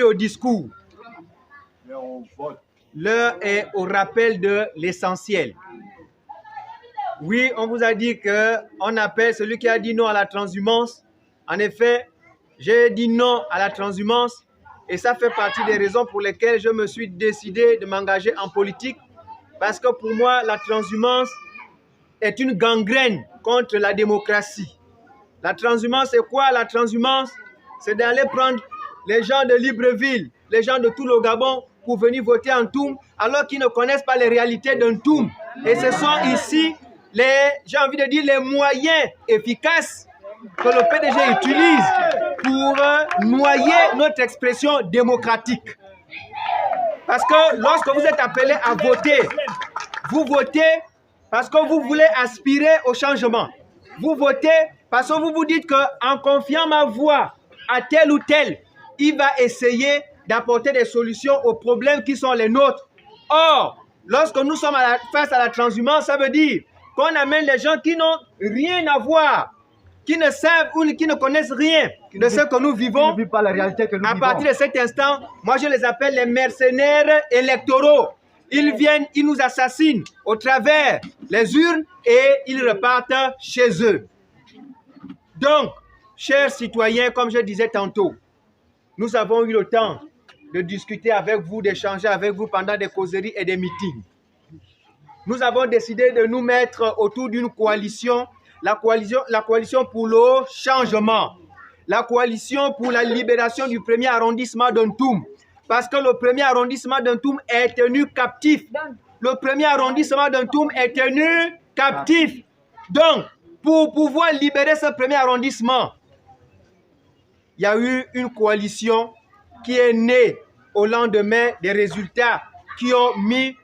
plus au discours. L'heure est au rappel de l'essentiel. Oui, on vous a dit qu'on appelle celui qui a dit non à la transhumance. En effet, j'ai dit non à la transhumance et ça fait partie des raisons pour lesquelles je me suis décidé de m'engager en politique. Parce que pour moi, la transhumance est une gangrène contre la démocratie. La transhumance, c'est quoi la transhumance? C'est d'aller prendre les gens de Libreville, les gens de tout le Gabon pour venir voter en Toum alors qu'ils ne connaissent pas les réalités d'un Toum. Et ce sont ici, j'ai envie de dire, les moyens efficaces que le PDG utilise pour noyer notre expression démocratique. Parce que lorsque vous êtes appelé à voter, vous votez parce que vous voulez aspirer au changement. Vous votez parce que vous vous dites qu'en confiant ma voix à tel ou tel, il va essayer d'apporter des solutions aux problèmes qui sont les nôtres. Or, lorsque nous sommes face à la transhumance, ça veut dire qu'on amène les gens qui n'ont rien à voir, qui ne savent ou qui ne connaissent rien de ce que nous vivons. Pas la réalité que nous à vivons. partir de cet instant, moi je les appelle les mercenaires électoraux. Ils viennent, ils nous assassinent au travers les urnes et ils repartent chez eux. Donc, chers citoyens, comme je disais tantôt, nous avons eu le temps de discuter avec vous, d'échanger avec vous pendant des causeries et des meetings. Nous avons décidé de nous mettre autour d'une coalition, la coalition pour le changement, la coalition pour la libération du premier arrondissement d'Untoum. Parce que le premier arrondissement d'Untoum est tenu captif. Le premier arrondissement d'Untoum est tenu captif. Donc, pour pouvoir libérer ce premier arrondissement, il y a eu une coalition qui est née au lendemain des résultats qui ont mis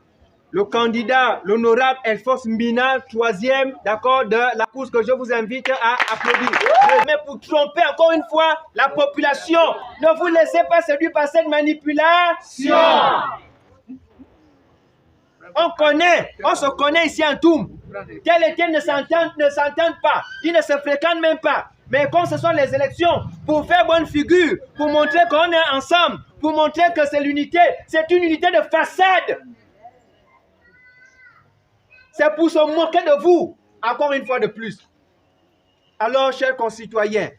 le candidat, l'honorable Elfos Mbina, 3e, d'accord, de la course que je vous invite à applaudir. Mais pour tromper encore une fois la population, ne vous laissez pas séduire par cette manipulation. On se connaît ici en Toum. Tel et tel ne s'entendent pas, ils ne se fréquentent même pas. Mais quand ce sont les élections, pour faire bonne figure, pour montrer qu'on est ensemble, pour montrer que c'est l'unité, c'est une unité de façade. C'est pour se moquer de vous, encore une fois de plus. Alors, chers concitoyens,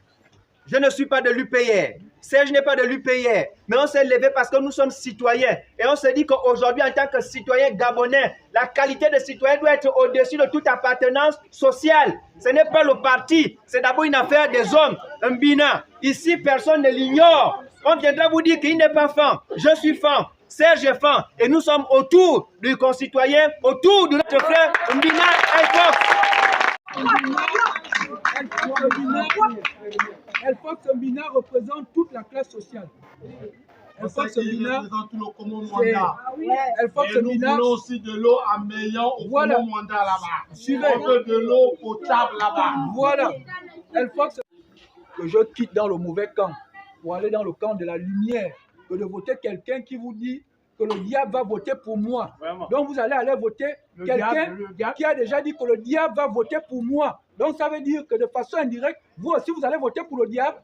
je ne suis pas de l'UPR. Serge n'est pas de l'UPR. Mais on s'est levé parce que nous sommes citoyens. Et on se dit qu'aujourd'hui, en tant que citoyen gabonais, la qualité de citoyen doit être au-dessus de toute appartenance sociale. Ce n'est pas le parti. C'est d'abord une affaire des hommes. Un bina. Ici, personne ne l'ignore. On viendra vous dire qu'il n'est pas fan. Je suis fan. Serge est fan. Et nous sommes autour du concitoyen, autour de notre frère Mbina Elfox. Elfox Mbina représente toute la classe sociale. Elfox Mbina représente tout le commun mandat. Elfox Et nous Mbina, voulons aussi de l'eau à Meillan au Voilà. commun mandat là-bas. Suivez. On veut de l'eau potable là-bas. voilà. Elfox, que je quitte dans le mauvais camp pour aller dans le camp de la lumière, que de voter quelqu'un qui vous dit que le diable va voter pour moi. Vraiment. Donc vous allez voter quelqu'un qui a déjà dit que le diable va voter pour moi. Donc ça veut dire que de façon indirecte, vous aussi vous allez voter pour le diable.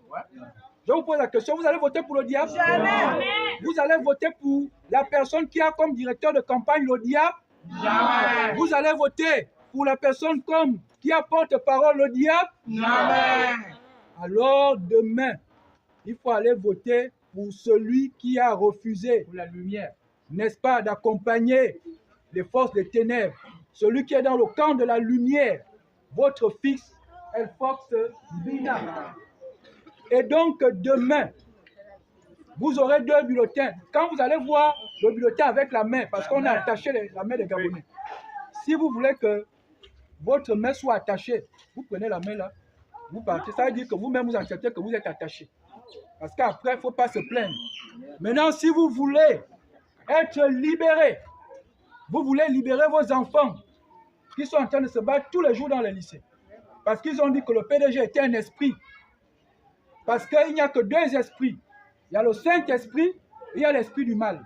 Je vous pose la question, vous allez voter pour le diable? Jamais. Vous allez voter pour la personne qui a comme directeur de campagne le diable? Jamais. Vous allez voter pour la personne qui a porte-parole le diable? Jamais. Alors demain, il faut aller voter pour celui qui a refusé pour la lumière, n'est-ce pas, d'accompagner les forces des ténèbres, celui qui est dans le camp de la lumière, votre fils Elfox Mbina. Et donc demain, vous aurez 2 bulletins. Quand vous allez voir le bulletin avec la main, parce qu'on a attaché la main des Gabonais, si vous voulez que votre main soit attachée, vous prenez la main là, vous partez. Ça veut dire que vous-même vous acceptez que vous êtes attaché. Parce qu'après, il ne faut pas se plaindre. Maintenant, si vous voulez être libéré, vous voulez libérer vos enfants qui sont en train de se battre tous les jours dans les lycées. Parce qu'ils ont dit que le PDG était un esprit. Parce qu'il n'y a que 2 esprits. Il y a le Saint-Esprit et il y a l'esprit du mal.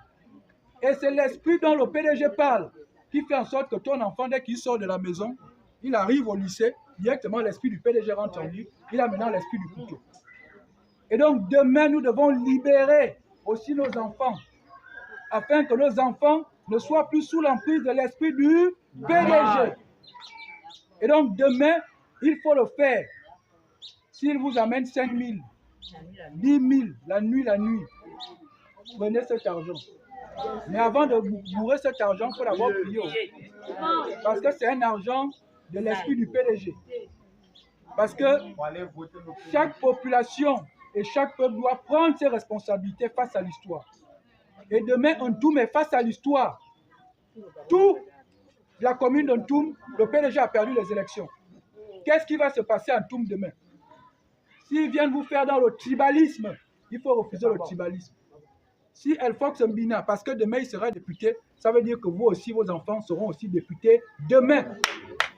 Et c'est l'esprit dont le PDG parle qui fait en sorte que ton enfant, dès qu'il sort de la maison, il arrive au lycée, directement l'esprit du PDG rentre en lui, il a maintenant l'esprit du couteau. Et donc demain, nous devons libérer aussi nos enfants, afin que nos enfants ne soient plus sous l'emprise de l'esprit du PDG. Et donc demain, il faut le faire. S'il vous amène 5 000, 10 000, la nuit, prenez cet argent. Mais avant de bourrer cet argent, il faut d'abord prier. Parce que c'est un argent de l'esprit du PDG. Parce que chaque population et chaque peuple doit prendre ses responsabilités face à l'histoire. Et demain, Ntoum est face à l'histoire. Toute la commune d'Ntoum, le PDG a perdu les élections. Qu'est-ce qui va se passer à Ntoum demain? S'ils viennent vous faire dans le tribalisme, il faut refuser le tribalisme. Si El Fox Mbina, parce que demain il sera député, ça veut dire que vous aussi, vos enfants seront aussi députés demain.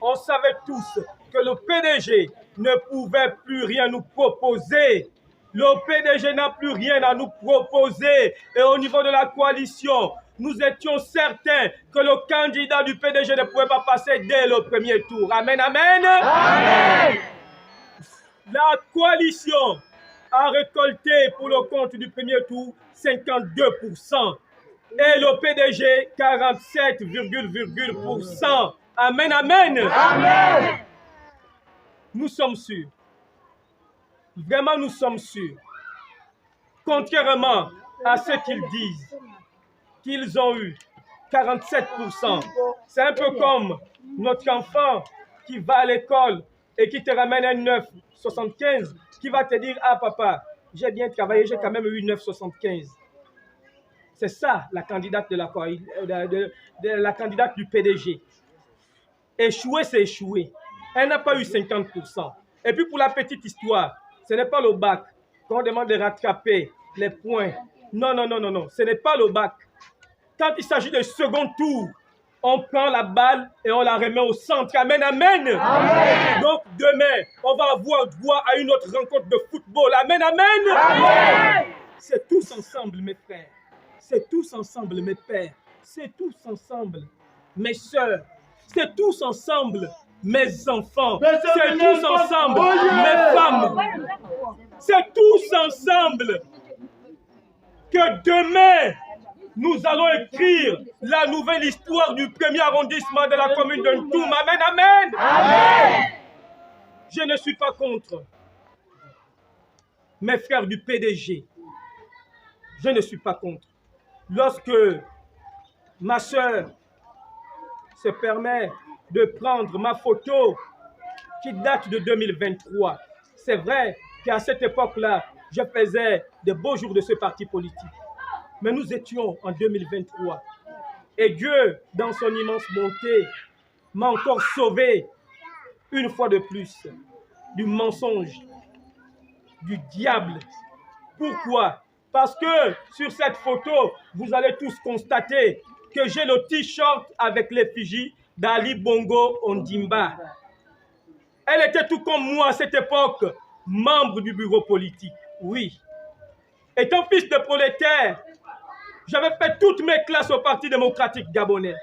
On savait tous que le PDG ne pouvait plus rien nous proposer. Le PDG n'a plus rien à nous proposer. Et au niveau de la coalition, nous étions certains que le candidat du PDG ne pouvait pas passer dès le premier tour. Amen, amen. Amen. La coalition a récolté pour le compte du premier tour 52%. Et le PDG 47,%. Amen, amen. Amen. Nous sommes sûrs. Vraiment, nous sommes sûrs. Contrairement à ce qu'ils disent, qu'ils ont eu 47%. C'est un peu comme notre enfant qui va à l'école et qui te ramène un 9,75, qui va te dire, ah papa, j'ai bien travaillé, j'ai quand même eu 9,75. C'est ça la candidate la candidate du PDG. Échouer, c'est échouer. Elle n'a pas eu 50%. Et puis pour la petite histoire, ce n'est pas le bac qu'on demande de rattraper les points. Non, non, non, non, non. Ce n'est pas le bac. Quand il s'agit de second tour, on prend la balle et on la remet au centre. Amen, amen. Amen. Donc demain, on va avoir droit à une autre rencontre de football. Amen, amen. Amen. C'est tous ensemble, mes frères. C'est tous ensemble, mes pères. C'est tous ensemble, mes sœurs. C'est tous ensemble, mes enfants. C'est tous ensemble, mes femmes. C'est tous ensemble que demain, nous allons écrire la nouvelle histoire du premier arrondissement de la commune de Ntoum. Amen, amen. Amen. Je ne suis pas contre mes frères du PDG. Je ne suis pas contre. Lorsque ma soeur se permet de prendre ma photo qui date de 2023, c'est vrai qu'à cette époque-là, je faisais de beaux jours de ce parti politique. Mais nous étions en 2023. Et Dieu, dans son immense bonté, m'a encore sauvé, une fois de plus, du mensonge, du diable. Pourquoi? Parce que sur cette photo, vous allez tous constater que j'ai le t-shirt avec l'effigie d'Ali Bongo Ondimba. Elle était tout comme moi à cette époque, membre du bureau politique. Oui. Étant fils de prolétaire, j'avais fait toutes mes classes au Parti démocratique gabonais.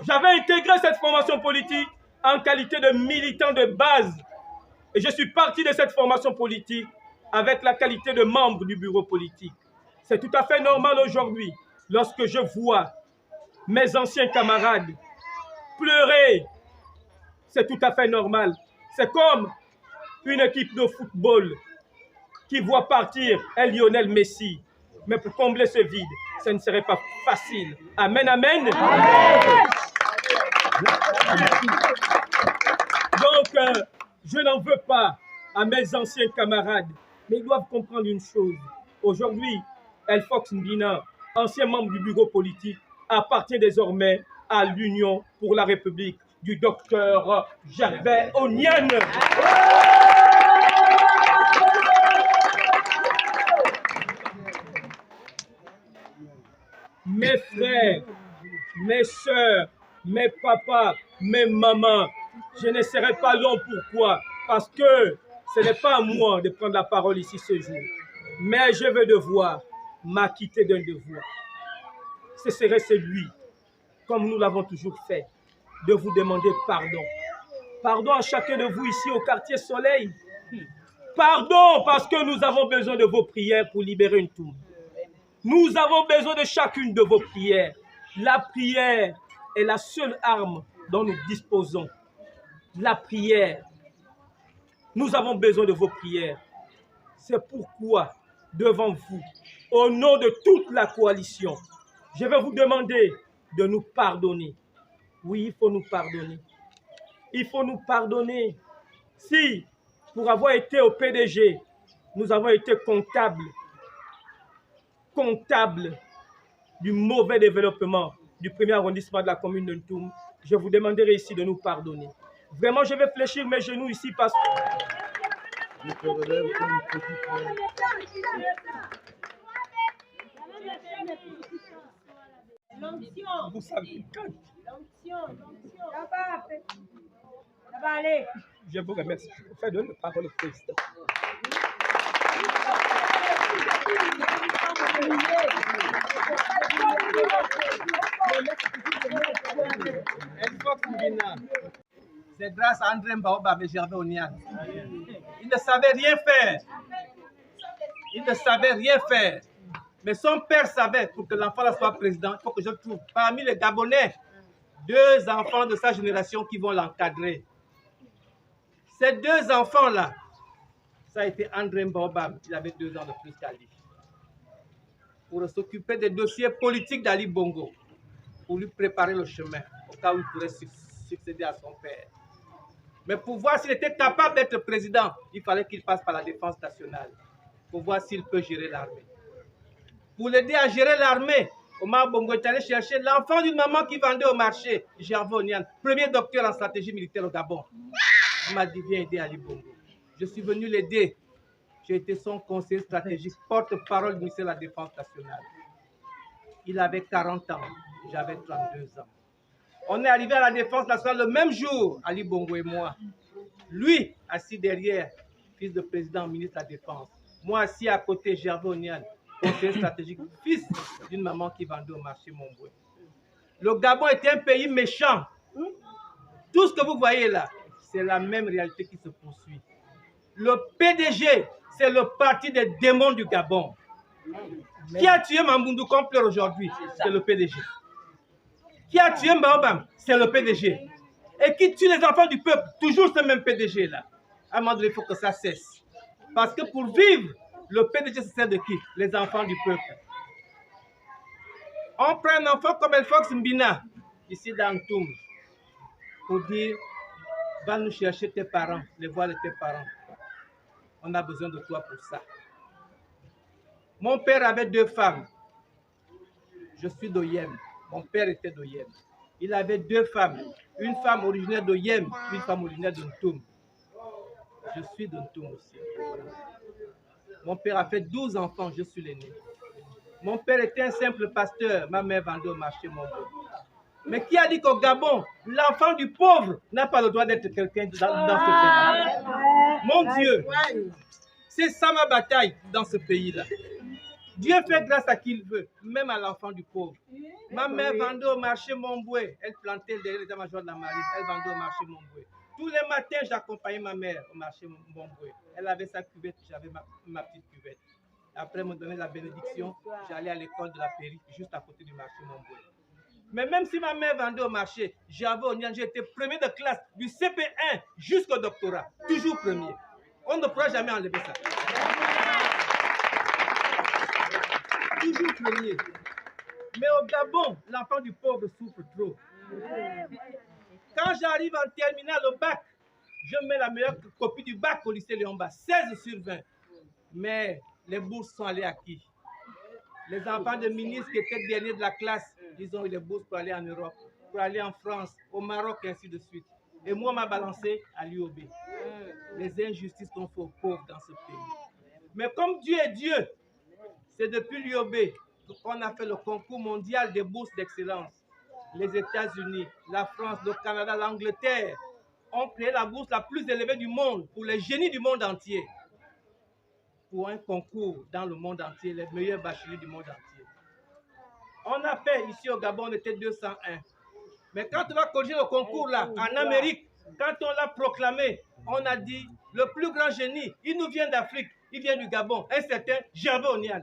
J'avais intégré cette formation politique en qualité de militant de base. Et je suis parti de cette formation politique avec la qualité de membre du bureau politique. C'est tout à fait normal aujourd'hui, lorsque je vois mes anciens camarades pleurer. C'est tout à fait normal. C'est comme une équipe de football qui voit partir un Lionel Messi. Mais pour combler ce vide, ce ne serait pas facile. Amen, amen. Amen. Donc, je n'en veux pas à mes anciens camarades, mais ils doivent comprendre une chose. Aujourd'hui, El Fox Mbina, ancien membre du bureau politique, appartient désormais à l'Union pour la République du docteur Gervais Onyan. Mes frères, mes soeurs, mes papas, mes mamans, je ne serai pas long. Pourquoi? Parce que ce n'est pas à moi de prendre la parole ici ce jour. Mais je vais devoir m'acquitter d'un devoir. Ce serait celui, comme nous l'avons toujours fait, de vous demander pardon. Pardon à chacun de vous ici au quartier Soleil. Pardon parce que nous avons besoin de vos prières pour libérer Ntoum. Nous avons besoin de chacune de vos prières. La prière est la seule arme dont nous disposons. La prière. Nous avons besoin de vos prières. C'est pourquoi, devant vous, au nom de toute la coalition, je vais vous demander de nous pardonner. Oui, il faut nous pardonner. Il faut nous pardonner. Si, pour avoir été au PDG, nous avons été comptables du mauvais développement du premier arrondissement de la commune de Ntoum, je vous demanderai ici de nous pardonner. Vraiment, je vais fléchir mes genoux ici parce que... Vous savez, Ça va aller. je vous remercie. Je vous fais donner la parole au président. C'est grâce à André Mbaoba et Gervais Onian. Il ne savait rien faire. Il ne savait rien faire. Mais son père savait, pour que l'enfant soit président, il faut que je trouve parmi les Gabonais 2 enfants de sa génération qui vont l'encadrer. Ces 2 enfants-là, ça a été André Mbaoba, il avait 2 ans de plus qu'Ali, pour s'occuper des dossiers politiques d'Ali Bongo, pour lui préparer le chemin, au cas où il pourrait succéder à son père. Mais pour voir s'il était capable d'être président, il fallait qu'il passe par la défense nationale, pour voir s'il peut gérer l'armée. Pour l'aider à gérer l'armée, Omar Bongo est allé chercher l'enfant d'une maman qui vendait au marché, Gervais Onian, premier docteur en stratégie militaire au Gabon. Il m'a dit, viens aider Ali Bongo. Je suis venu l'aider. J'ai été son conseiller stratégique, porte-parole du ministère de la Défense nationale. Il avait 40 ans, j'avais 32 ans. On est arrivé à la Défense nationale le même jour, Ali Bongo et moi. Lui, assis derrière, fils de président, ministre de la Défense. Moi, assis à côté, Gervais Onian, conseiller stratégique, fils d'une maman qui vendait au marché Montboué. Le Gabon était un pays méchant. Tout ce que vous voyez là, c'est la même réalité qui se poursuit. Le PDG, c'est le parti des démons du Gabon. Qui a tué Mamboundou qu'on pleure aujourd'hui? C'est le PDG. Qui a tué Mbaobam? C'est le PDG. Et qui tue les enfants du peuple? Toujours ce même PDG là. À un moment donné, il faut que ça cesse. Parce que pour vivre, le PDG se sert de qui? Les enfants du peuple. On prend un enfant comme El Fox Mbina, ici dans Ntoum, pour dire, va nous chercher tes parents, les voir de tes parents. On a besoin de toi pour ça. Mon père avait 2 femmes. Je suis d'Oyem. Mon père était d'Oyem. Il avait 2 femmes. Une femme originaire d'Oyem, une femme originaire de Ntoum. Je suis de Ntoum aussi. Mon père a fait 12 enfants, je suis l'aîné. Mon père était un simple pasteur, ma mère vendait au marché Montboué. Mais qui a dit qu'au Gabon, l'enfant du pauvre n'a pas le droit d'être quelqu'un dans ce pays? Mon Dieu, c'est ça ma bataille dans ce pays-là. Dieu fait grâce à qui il veut, même à l'enfant du pauvre. Ma mère vendait au marché Montboué. Elle plantait derrière l'état-major de la marine. Elle vendait au marché Montboué. Tous les matins, j'accompagnais ma mère au marché Montboué. Elle avait sa cuvette, j'avais ma petite cuvette. Après me donner la bénédiction, j'allais à l'école de la Péri, juste à côté du marché Montboué. Mais même si ma mère vendait au marché, Gervais Onian, j'ai été premier de classe du CP1 jusqu'au doctorat. Toujours premier. On ne pourra jamais enlever ça. Toujours premier. Mais au Gabon, l'enfant du pauvre souffre trop. Quand j'arrive en terminale au bac, je mets la meilleure copie du bac au lycée Léon-Bas, 16 sur 20. Mais les bourses sont allées à qui? Les enfants de ministres qui étaient derniers de la classe, ils ont eu les bourses pour aller en Europe, pour aller en France, au Maroc, et ainsi de suite. Et moi, on m'a balancé à l'UOB. Les injustices qu'on fait aux pauvres dans ce pays. Mais comme Dieu est Dieu, c'est depuis l'UOB qu'on a fait le concours mondial des bourses d'excellence. Les États-Unis, la France, le Canada, l'Angleterre ont créé la bourse la plus élevée du monde pour les génies du monde entier. Pour un concours dans le monde entier, les meilleurs bacheliers du monde entier. On a fait, ici au Gabon, on était 201. Mais quand on a corrigé le concours là, en Amérique, quand on l'a proclamé, on a dit, le plus grand génie, il nous vient d'Afrique, il vient du Gabon, un certain Gervais Onian.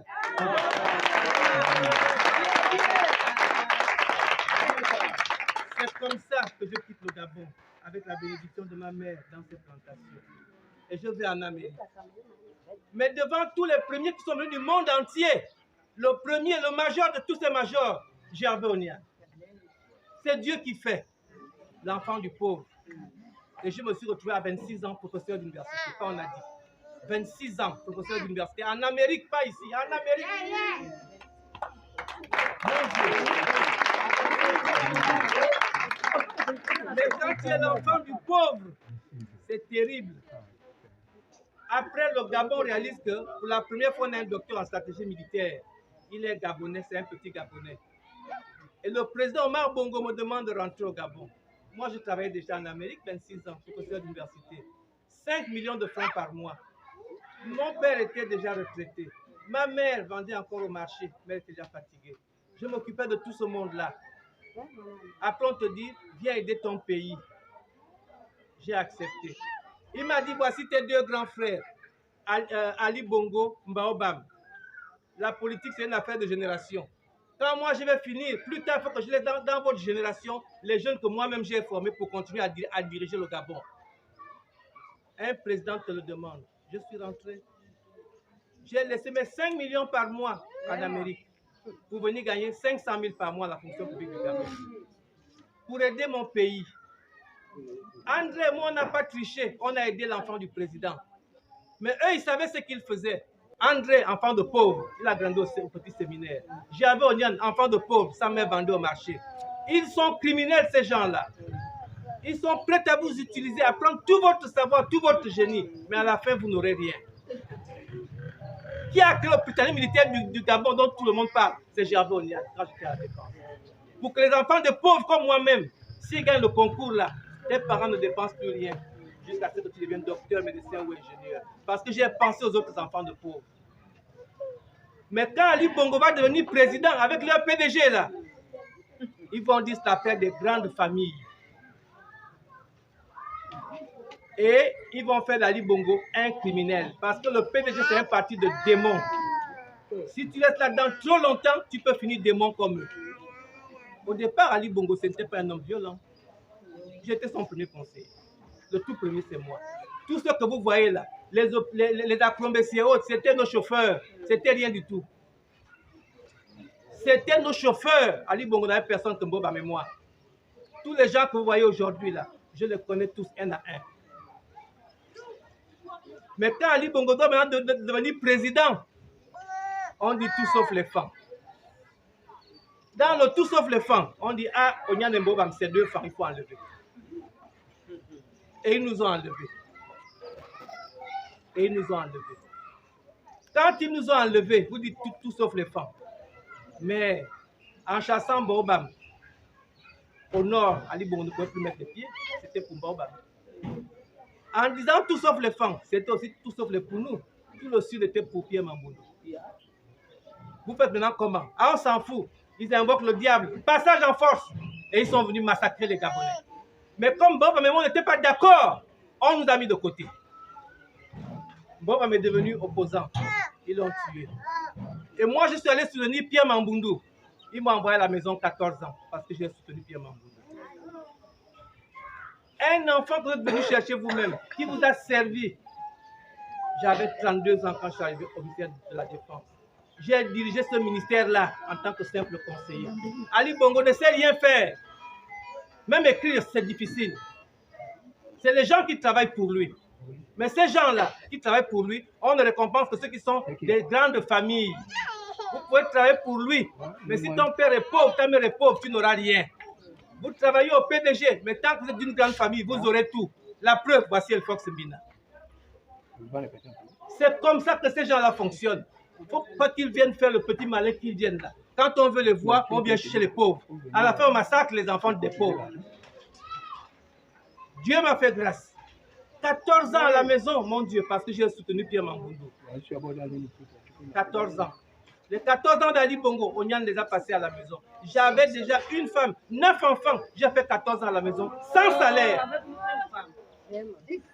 C'est comme ça que je quitte le Gabon, avec la bénédiction de ma mère dans cette plantation. Et je vais en Amérique. Mais devant tous les premiers qui sont venus du monde entier, le premier, le major de tous ces majors, Gervais Onian. C'est Dieu qui fait, l'enfant du pauvre. Et je me suis retrouvé à 26 ans professeur d'université, pas on a dit. 26 ans professeur d'université, en Amérique, pas ici, en Amérique. Mais quand tu es l'enfant du pauvre, c'est terrible. Après, le Gabon réalise que pour la première fois, on a un docteur en stratégie militaire. Il est gabonais, c'est un petit Gabonais. Et le président Omar Bongo me demande de rentrer au Gabon. Moi, je travaillais déjà en Amérique, 26 ans, professeur d'université. 5 millions de francs par mois. Mon père était déjà retraité. Ma mère vendait encore au marché, mais elle était déjà fatiguée. Je m'occupais de tout ce monde-là. Après, on te dit, viens aider ton pays. J'ai accepté. Il m'a dit, voici tes deux grands frères, Ali Bongo, Mbaobam. La politique, c'est une affaire de génération. Quand moi, je vais finir, plus tard, il faut que je laisse dans votre génération les jeunes que moi-même j'ai formés pour continuer à diriger le Gabon. Un président te le demande. Je suis rentré. J'ai laissé mes 5 millions par mois en Amérique pour venir gagner 500 000 par mois à la fonction publique du Gabon. Pour aider mon pays. André et moi, on n'a pas triché. On a aidé l'enfant du président. Mais eux, ils savaient ce qu'ils faisaient. André, enfant de pauvre, il a grandi au petit séminaire. Gervais Onian, enfant de pauvre, sa mère vendait au marché. Ils sont criminels, ces gens-là. Ils sont prêts à vous utiliser, à prendre tout votre savoir, tout votre génie. Mais à la fin, vous n'aurez rien. Qui a créé l'hôpital militaire du Gabon dont tout le monde parle? C'est Gervais Onian, quand j'étais à la défense. Pour que les enfants de pauvres comme moi-même, s'ils gagnent le concours là, tes parents ne dépensent plus rien. Jusqu'à ce que tu deviennes docteur, médecin ou ingénieur. Parce que j'ai pensé aux autres enfants de pauvres. Mais quand Ali Bongo va devenir président avec leur PDG là, ils vont dire que c'est l'affaire des grandes familles. Et ils vont faire d'Ali Bongo un criminel. Parce que le PDG, c'est un parti de démons. Si tu restes là-dedans trop longtemps, tu peux finir démon comme eux. Au départ, Ali Bongo, ce n'était pas un homme violent. J'étais son premier conseiller. Le tout premier, c'est moi. Tout ce que vous voyez là, les acrobaties et autres, c'était nos chauffeurs. C'était rien du tout. C'était nos chauffeurs. Ali Bongo n'avait personne comme Bob à mémoire. Tous les gens que vous voyez aujourd'hui là, je les connais tous un à un. Mais quand Ali Bongo doit maintenant devenir président, on dit tout sauf les femmes. Dans le tout sauf les femmes, on dit ah, Onian et Mbobam, c'est deux femmes, il faut enlever. Et ils nous ont enlevés. Et ils nous ont enlevés. Quand ils nous ont enlevés, vous dites tout sauf les femmes. Mais en chassant Mbobam, au nord, Ali Bongo ne pouvait plus mettre les pieds, c'était pour Mbobam. En disant tout sauf les femmes, c'était aussi tout sauf les pour nous. Tout le sud était pour Pierre Mamboundou. Vous faites maintenant comment? Ah, on s'en fout. Ils invoquent le diable. Passage en force. Et ils sont venus massacrer les Gabonais. Mais comme Bob Amemon n'était pas d'accord, on nous a mis de côté. Bob est devenu opposant. Ils l'ont tué. Et moi, je suis allé soutenir Pierre Mamboundou. Il m'a envoyé à la maison 14 ans parce que j'ai soutenu Pierre Mamboundou. Un enfant que vous êtes venu chercher vous-même, qui vous a servi. J'avais 32 ans quand je suis arrivé au ministère de la Défense. J'ai dirigé ce ministère-là en tant que simple conseiller. Ali Bongo ne sait rien faire. Même écrire, c'est difficile. C'est les gens qui travaillent pour lui. Mais ces gens-là qui travaillent pour lui, on ne récompense que ceux qui sont des grandes familles. Vous pouvez travailler pour lui, mais si ton père est pauvre, ta mère est pauvre, tu n'auras rien. Vous travaillez au PDG, mais tant que vous êtes d'une grande famille, vous aurez tout. La preuve, voici El Fox Mbina. C'est comme ça que ces gens-là fonctionnent. Il ne faut pas qu'ils viennent faire le petit malin qu'ils viennent là. Quand on veut les voir, on vient chercher les pauvres. À la fin, on massacre les enfants des pauvres. Dieu m'a fait grâce. 14 ans à la maison, mon Dieu, parce que j'ai soutenu Pierre Mamboundou. 14 ans. Les 14 ans d'Ali Bongo, Onian les a passés à la maison. J'avais déjà une femme, 9 enfants. J'ai fait 14 ans à la maison, sans salaire.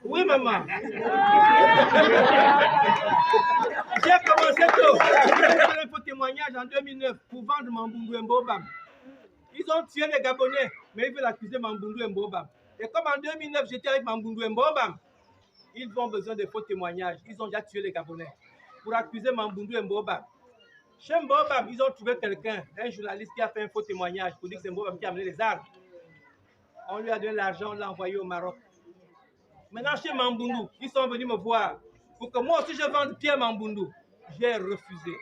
Oui, maman. J'ai commencé tôt. Il faut témoignage en 2009 pour vendre Mambundu Mbobam. Ils ont tué les Gabonais, mais ils veulent accuser Mambundu Mbobam. Et comme en 2009, j'étais avec Mambundu Mbobam, ils ont besoin de faux témoignages. Ils ont déjà tué les Gabonais pour accuser Mambundu Mbobam. Chez Mbobam, ils ont trouvé quelqu'un, un journaliste qui a fait un faux témoignage pour dire que c'est Mbobam qui a amené les armes. On lui a donné l'argent, on l'a envoyé au Maroc. Maintenant, chez Mambundu, ils sont venus me voir pour que moi aussi je vende Pierre Mambundu. J'ai refusé.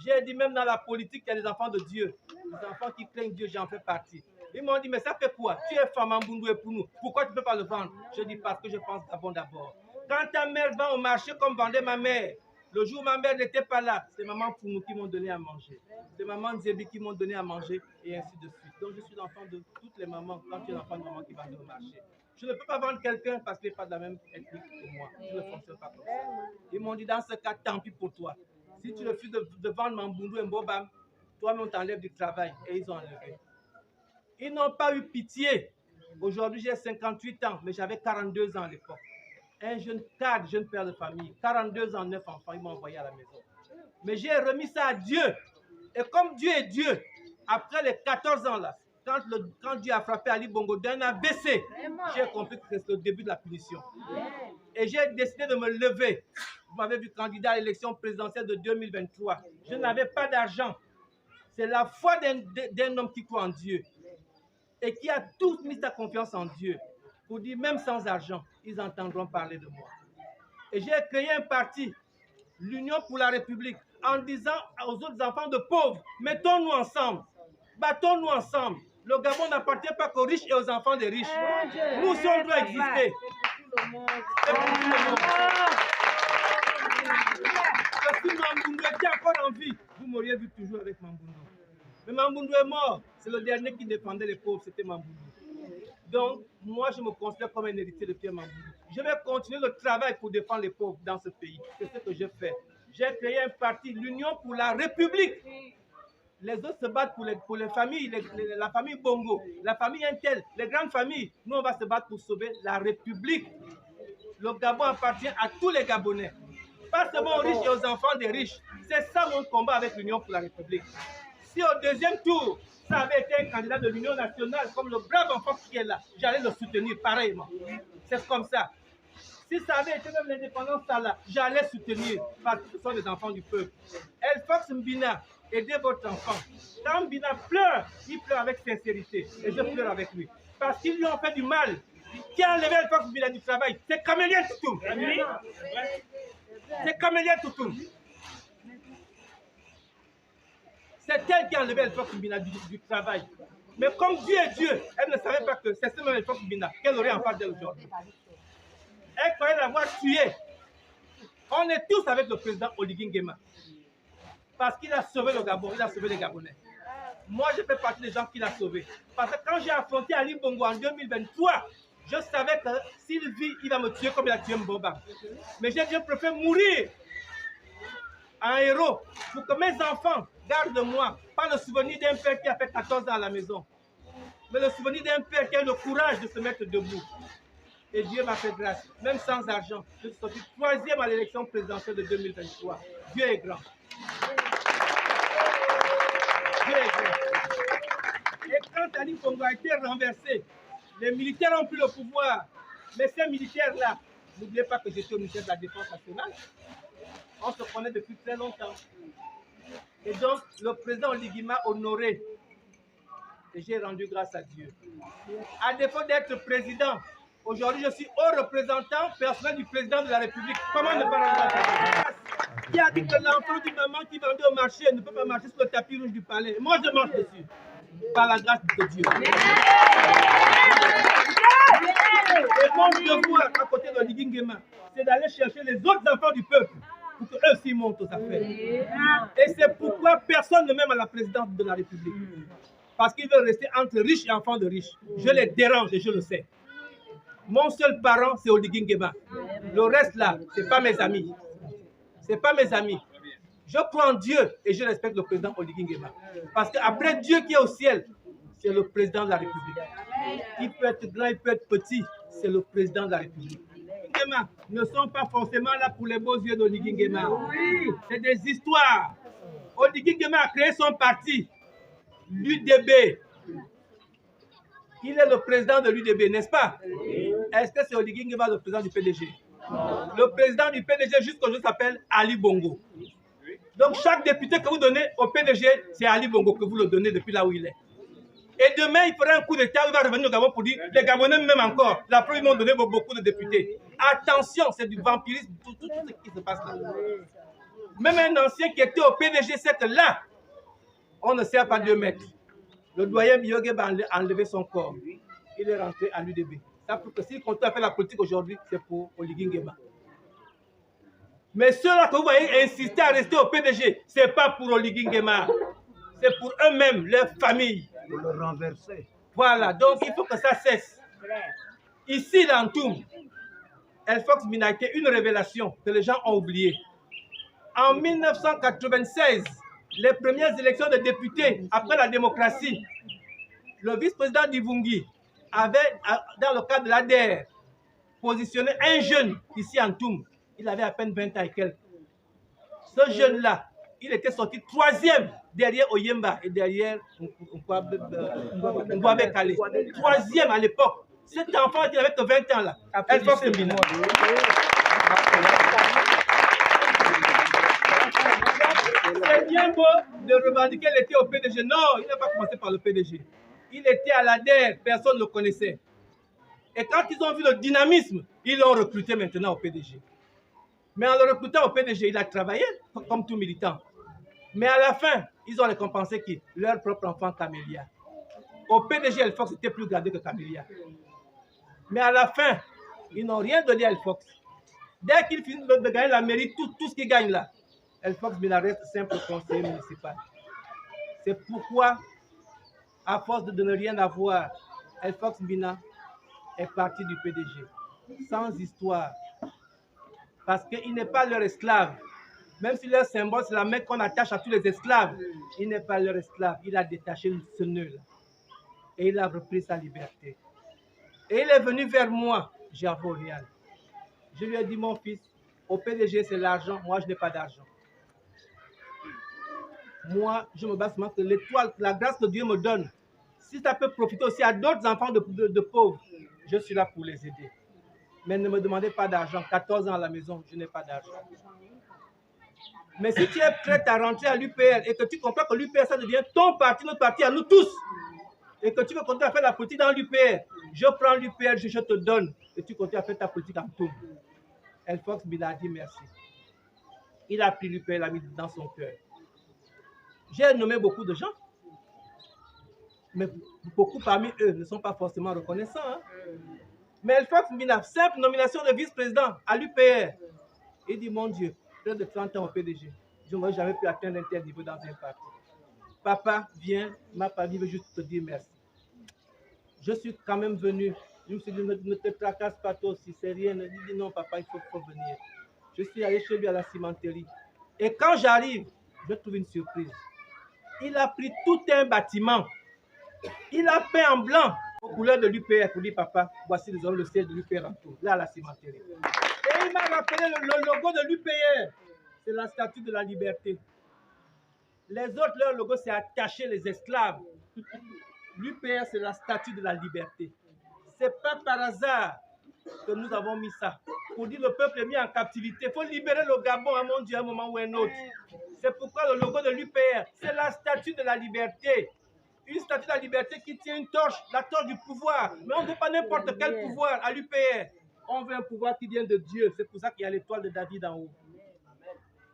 J'ai dit, même dans la politique, il y a des enfants de Dieu. Les enfants qui craignent Dieu, j'en fais partie. Ils m'ont dit, mais ça fait quoi? Tu es femme Mambundu et pour nous. Pourquoi tu ne peux pas le vendre? Je dis, parce que je pense d'abord. Quand ta mère va au marché comme vendait ma mère, le jour où ma mère n'était pas là, c'est maman Pounou qui m'ont donné à manger. C'est maman Nzebi qui m'ont donné à manger et ainsi de suite. Donc je suis l'enfant de toutes les mamans quand tu es l'enfant de maman qui vendait au marché. Je ne peux pas vendre quelqu'un parce qu'il n'est pas de la même ethnique que moi. Je ne fonctionne pas comme ça. Ils m'ont dit, dans ce cas, tant pis pour toi. Si tu refuses de vendre Mambundu et Mbobam, toi-même on t'enlève du travail. Et ils ont enlevé. Ils n'ont pas eu pitié. Aujourd'hui, j'ai 58 ans, mais j'avais 42 ans à l'époque. Un jeune cadre, jeune père de famille, 42 ans, 9 enfants, ils m'ont envoyé à la maison. Mais j'ai remis ça à Dieu. Et comme Dieu est Dieu, après les 14 ans là, quand Dieu a frappé Ali Bongo d'un AVC, j'ai compris que c'est le début de la punition. Et j'ai décidé de me lever. Vous m'avez vu candidat à l'élection présidentielle de 2023. Je n'avais pas d'argent. C'est la foi d'un homme qui croit en Dieu et qui a tous mis sa confiance en Dieu pour dire, même sans argent, ils entendront parler de moi. Et j'ai créé un parti, l'Union pour la République, en disant aux autres enfants de pauvres, mettons-nous ensemble, battons-nous ensemble. Le Gabon n'appartient pas qu'aux riches et aux enfants des riches. Nous sommes doit exister. Si Mambundu était encore en vie, vous m'auriez vu toujours avec Mambundu. Mais Mambundu est mort. C'est le dernier qui défendait les pauvres, c'était Mambundu. Donc, moi, je me considère comme un héritier de Pierre Mambundu. Je vais continuer le travail pour défendre les pauvres dans ce pays. C'est ce que j'ai fait. J'ai créé un parti, l'Union pour la République. Les autres se battent pour les familles, la famille Bongo, la famille Intel, les grandes familles. Nous, on va se battre pour sauver la République. Le Gabon appartient à tous les Gabonais. Pas seulement aux riches et aux enfants des riches. C'est ça mon combat avec l'Union pour la République. Si au deuxième tour, ça avait été un candidat de l'Union nationale, comme le brave enfant qui est là, j'allais le soutenir pareillement. C'est comme ça. Si ça avait été même l'indépendance là, j'allais soutenir, parce que ce sont des enfants du peuple. Elfox Mbina, aidez votre enfant. Quand Mbina pleure, il pleure avec sincérité. Et je pleure avec lui. Parce qu'ils lui ont fait du mal. Qui a enlevé Elfox Mbina du travail? C'est Kamélien Toutoum. C'est Kamélien Toutoum. C'est elle qui a enlevé Elfox Mbina du travail. Mais comme Dieu est Dieu, elle ne savait pas que c'est seulement Elfox Mbina qu'elle aurait en face d'elle aujourd'hui. Elle croyait l'avoir tué. On est tous avec le président Oligui Nguema. Parce qu'il a sauvé le Gabon, il a sauvé les Gabonais. Moi, je fais partie des gens qu'il a sauvés. Parce que quand j'ai affronté Ali Bongo en 2023, je savais que s'il vit, il va me tuer comme il a tué Mbobam. Mais j'ai dit, je préfère mourir en héros pour que mes enfants gardent de moi, pas le souvenir d'un père qui a fait 14 ans à la maison, mais le souvenir d'un père qui a eu le courage de se mettre debout. Et Dieu m'a fait grâce, même sans argent. Je suis sorti 3e à l'élection présidentielle de 2023. Dieu est grand. Dieu est grand. Et quand Ali Bongo a été renversé, les militaires ont pris le pouvoir. Mais ces militaires-là, n'oubliez pas que j'étais au ministère de la Défense nationale. On se connaît depuis très longtemps. Et donc, le président Oligui m'a honoré. Et j'ai rendu grâce à Dieu. À défaut d'être président, aujourd'hui, je suis haut représentant personnel du président de la République. Comment ne pas rendre grâce à Dieu? Qui a dit que l'enfant du maman qui vendait au marché ne peut pas marcher sur le tapis rouge du palais? Moi, je marche dessus. Par la grâce de Dieu. Et mon devoir, à côté de Oligui Nguema, c'est d'aller chercher les autres enfants du peuple pour qu'eux aussi montent aux affaires. Et c'est pourquoi personne ne m'aime à la présidence de la République. Parce qu'ils veulent rester entre riches et enfants de riches. Je les dérange et je le sais. Mon seul parent, c'est Oligui Nguema. Le reste là, ce n'est pas mes amis. Ce n'est pas mes amis. Je crois en Dieu et je respecte le président Oligui Nguema. Parce qu'après Dieu qui est au ciel, c'est le président de la République. Il peut être grand, il peut être petit, c'est le président de la République. Nguema ne sont pas forcément là pour les beaux yeux d'Oligui Nguema. C'est des histoires. Oligui Nguema a créé son parti, l'UDB. Il est le président de l'UDB, n'est-ce pas? Est-ce que c'est Oligui Nguema le président du PDG? Le président du PDG jusqu'aujourd'hui s'appelle Ali Bongo. Donc chaque député que vous donnez au PDG, c'est Ali Bongo que vous le donnez depuis là où il est. Et demain, il fera un coup d'État, il va revenir au Gabon pour dire, les Gabonais même encore, la preuve, ils m'ont donné beaucoup de députés. Attention, c'est du vampirisme, tout ce qui se passe là. Même un ancien qui était au PDG sait que là, on ne sert pas 2 mètres. Le doyen Biogé a enlevé son corps. Il est rentré à l'UDB. Ça prouve que s'il continue à faire la politique aujourd'hui, c'est pour Oligui Nguema. Mais ceux-là que vous voyez insister à rester au PDG, ce n'est pas pour Oligui Nguema. C'est pour eux-mêmes, leurs familles. Pour le renverser. Voilà, donc il faut que ça cesse. Ici, l'Antoum, El Fox Mbina a été une révélation que les gens ont oubliée. En 1996, les premières élections de députés après la démocratie, le vice-président d'Ivungi avait, dans le cadre de l'ADR, positionné un jeune ici en Toum. Il avait à peine 20 ans et quelques. Ce jeune-là, il était sorti 3e derrière Oyemba et derrière Ngwabe Kale. 3e à l'époque. Cet enfant, il avait que 20 ans là. El Fox Mbina. C'est bien beau de revendiquer qu'il était au PDG. Non, il n'a pas commencé par le PDG. Il était à l'ADER, personne ne le connaissait. Et quand ils ont vu le dynamisme, ils l'ont recruté maintenant au PDG. Mais en le recrutant au PDG, il a travaillé comme tout militant. Mais à la fin, ils ont récompensé qui? Leur propre enfant Camélia. Au PDG, El Fox était plus gradé que Camélia. Mais à la fin, ils n'ont rien donné à El Fox. Dès qu'il finit de gagner la mairie, tout ce qu'il gagne là, El Fox Mbina reste simple conseiller municipal. C'est pourquoi, à force de ne rien avoir, El Fox Mbina est parti du PDG. Sans histoire. Parce qu'il n'est pas leur esclave. Même si leur symbole, c'est la main qu'on attache à tous les esclaves. Il n'est pas leur esclave. Il a détaché ce nœud-là. Et il a repris sa liberté. Et il est venu vers moi, Gervais Orial. Je lui ai dit, mon fils, au PDG, c'est l'argent. Moi, je n'ai pas d'argent. Moi, je me base seulement que l'étoile, la grâce que Dieu me donne, si ça peut profiter aussi à d'autres enfants de pauvres, je suis là pour les aider. Mais ne me demandez pas d'argent. 14 ans à la maison, je n'ai pas d'argent. Mais si tu es prêt à rentrer à l'UPR et que tu comprends que l'UPR, ça devient ton parti, notre parti, à nous tous, et que tu veux continuer à faire la politique dans l'UPR, je prends l'UPR, je te donne, et tu continues à faire ta politique en tout. El Fox Mbina a dit merci. Il a pris l'UPR, l'a mis dans son cœur. J'ai nommé beaucoup de gens, mais beaucoup parmi eux ne sont pas forcément reconnaissants. Hein? Mais El Fox Mbina, simple nomination de vice-président à l'UPR. Il dit, mon Dieu, près de 30 ans au PDG, je n'aurais jamais pu atteindre un tel niveau dans un parti. Papa, viens, ma famille veut juste te dire merci. Je suis quand même venu. Je me suis dit, ne te tracasse pas toi aussi, c'est rien. Il dit, non, papa, il faut venir. Je suis allé chez lui à la cimenterie. Et quand j'arrive, je trouve une surprise. Il a pris tout un bâtiment. Il a peint en blanc aux couleurs de l'UPR pour dire, papa, voici le siège de l'UPR en tout, là à la cimenterie. Et il m'a rappelé le logo de l'UPR. C'est la statue de la liberté. Les autres, leur logo, c'est attacher les esclaves. L'UPR, c'est la statue de la liberté. Ce n'est pas par hasard que nous avons mis ça. Pour dire que le peuple est mis en captivité. Il faut libérer le Gabon, à mon Dieu, à un moment ou à un autre. C'est pourquoi le logo de l'UPR, c'est la statue de la liberté. Une statue de la liberté qui tient une torche, la torche du pouvoir. Mais on ne veut pas n'importe quel pouvoir à l'UPR. On veut un pouvoir qui vient de Dieu. C'est pour ça qu'il y a l'étoile de David en haut.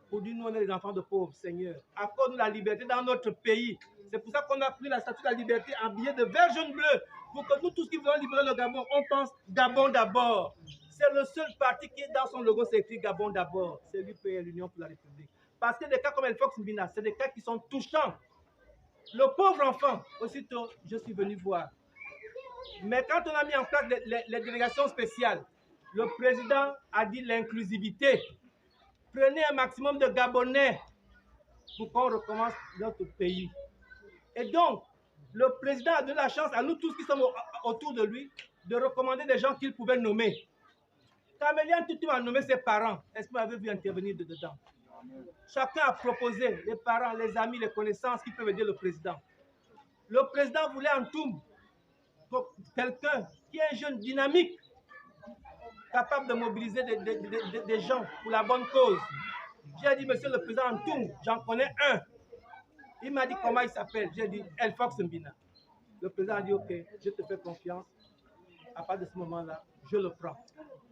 Pour dire, nous, on est les enfants de pauvres, Seigneur. Accorde-nous la liberté dans notre pays. C'est pour ça qu'on a pris la statue de la liberté en billet de vert, jaune, bleu. Pour que nous, tous qui voulons libérer le Gabon, on pense Gabon d'abord. C'est le seul parti qui, dans son logo, c'est écrit Gabon d'abord. C'est l'UPR, l'Union pour la République. Parce que des cas comme El Fox Mbina, c'est des cas qui sont touchants. Le pauvre enfant, aussitôt, je suis venu voir. Mais quand on a mis en place les délégations spéciales, le président a dit l'inclusivité. Prenez un maximum de Gabonais pour qu'on recommence notre pays. Et donc, le président a donné la chance à nous tous qui sommes autour de lui de recommander des gens qu'il pouvait nommer. Camélia Toutou a nommé ses parents. Est-ce que vous avez vu intervenir dedans? Chacun a proposé, les parents, les amis, les connaissances qui peuvent aider le président. Le président voulait en Toum quelqu'un qui est un jeune dynamique, capable de mobiliser des gens pour la bonne cause. J'ai dit, monsieur le président Antoum, j'en connais un. Il m'a dit comment il s'appelle. J'ai dit, Elfox Mbina. Le président a dit, ok, je te fais confiance. À partir de ce moment-là, je le prends.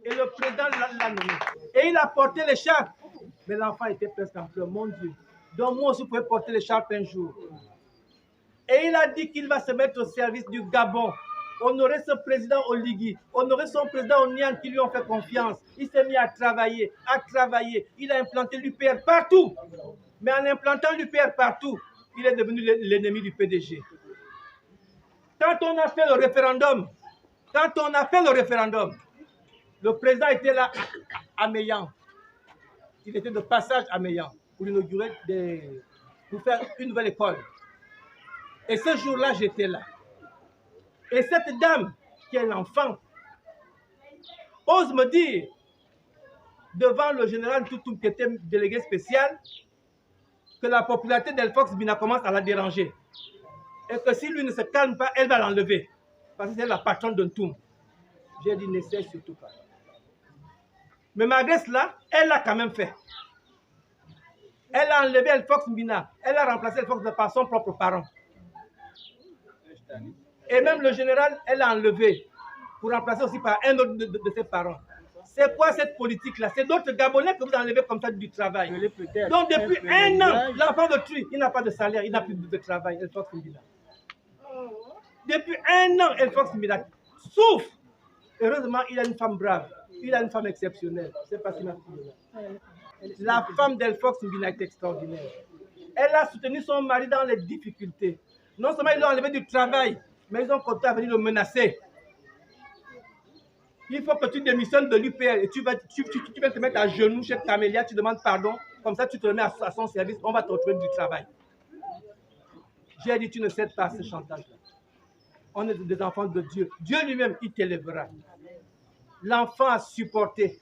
Et le président l'a nommé. Et il a porté l'écharpe. Mais l'enfant était presque en pleurs, mon Dieu. Donc moi aussi, je pouvais porter l'écharpe un jour. Et il a dit qu'il va se mettre au service du Gabon. Honorer ce président Oligui, honorer son président Onian qui lui ont fait confiance. Il s'est mis à travailler. Il a implanté l'UPR partout. Mais en implantant l'UPR partout, il est devenu l'ennemi du PDG. Quand on a fait le référendum, le président était là à Meillan. Il était de passage à Meillan pour inaugurer pour faire une nouvelle école. Et ce jour-là, j'étais là. Et cette dame, qui est l'enfant, ose me dire, devant le général Toutoum, qui était délégué spécial, que la popularité d'Elfox Mbina commence à la déranger. Et que si lui ne se calme pas, elle va l'enlever. Parce que c'est la patronne d'un Toum. J'ai dit, n'essaie surtout pas. Mais malgré cela, elle l'a quand même fait. Elle a enlevé Elfox Mbina. Elle a remplacé Elfox par son propre parent. Et même le général, elle l'a enlevé pour remplacer aussi par un autre de ses parents. C'est quoi cette politique-là? C'est d'autres Gabonais que vous enlevez comme ça du travail. Donc depuis un an, l'enfant de Tui, il n'a pas de salaire, il n'a plus de travail. Elfox Mbina. Depuis un an, Elfox Mbina souffre. Heureusement, il a une femme brave. Il a une femme exceptionnelle. C'est pas si ma fille. La femme d'Elfox Mbina est extraordinaire. Elle a soutenu son mari dans les difficultés. Non seulement ils l'ont enlevé du travail, mais ils ont continué à venir le menacer. Il faut que tu démissionnes de l'UPR et tu vas te mettre à genoux chez Camélia, tu demandes pardon, comme ça tu te remets à son service, on va te retrouver du travail. J'ai dit, tu ne cèdes pas à ce chantage-là. On est des enfants de Dieu. Dieu lui-même, il t'élèvera. L'enfant a supporté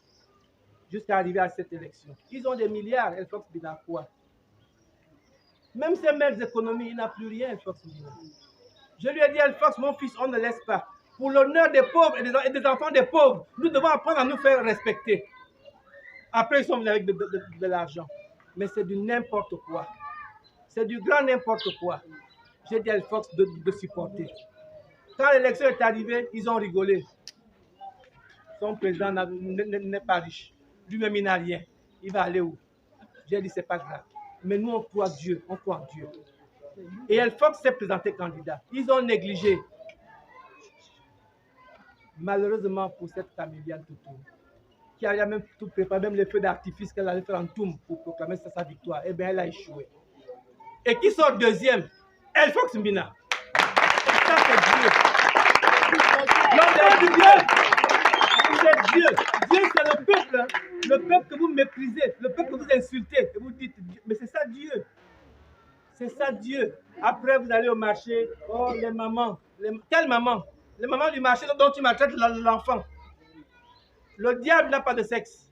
jusqu'à arriver à cette élection. Ils ont des milliards, Elfox Mbina quoi? Même ses maîtres d'économie, il n'a plus rien, Elfox Mbina. Je lui ai dit, Elfox, mon fils, on ne laisse pas. Pour l'honneur des pauvres et des enfants des pauvres, nous devons apprendre à nous faire respecter. Après, ils sont venus avec de l'argent. Mais c'est du n'importe quoi. C'est du grand n'importe quoi. J'ai dit à Elfox de supporter. Quand l'élection est arrivée, ils ont rigolé. Son président n'est pas riche. Lui-même, il n'a rien. Il va aller où? J'ai dit, c'est pas grave. Mais nous, on croit Dieu. On croit en Dieu. Et Elfox s'est présenté candidat. Ils ont négligé. Malheureusement pour cette Camélia Toutoum, qui avait même tout préparé, même les feux d'artifice qu'elle allait faire en Toum pour proclamer sa victoire, eh bien elle a échoué. Et qui sort deuxième? Elfox Mbina. Ça c'est Dieu. L'homme de Dieu. C'est Dieu. Dieu c'est le peuple. Hein. Le peuple que vous méprisez, le peuple que vous insultez. Et vous dites, mais c'est ça Dieu. C'est ça Dieu. Après vous allez au marché, oh les mamans. Quelle maman? Les mamans du marché dont tu maltraites l'enfant. Le diable n'a pas de sexe.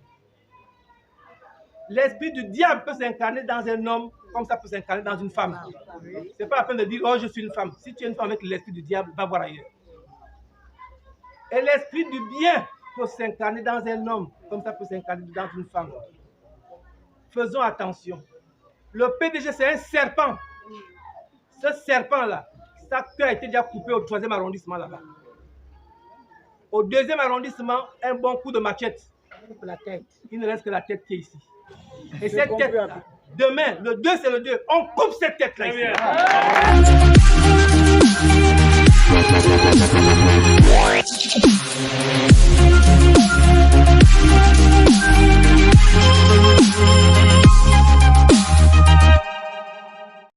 L'esprit du diable peut s'incarner dans un homme comme ça peut s'incarner dans une femme. Ce n'est pas la peine de dire, oh je suis une femme. Si tu es une femme avec l'esprit du diable, va voir ailleurs. Et l'esprit du bien peut s'incarner dans un homme comme ça peut s'incarner dans une femme. Faisons attention. Le PDG c'est un serpent. Ce serpent-là, sa queue a été déjà coupée au 3e arrondissement là-bas. Au 2e arrondissement, un bon coup de machette. La tête. Il ne reste que la tête qui est ici. Et cette tête-là, demain, le 2 c'est le 2, on coupe cette tête-là ici.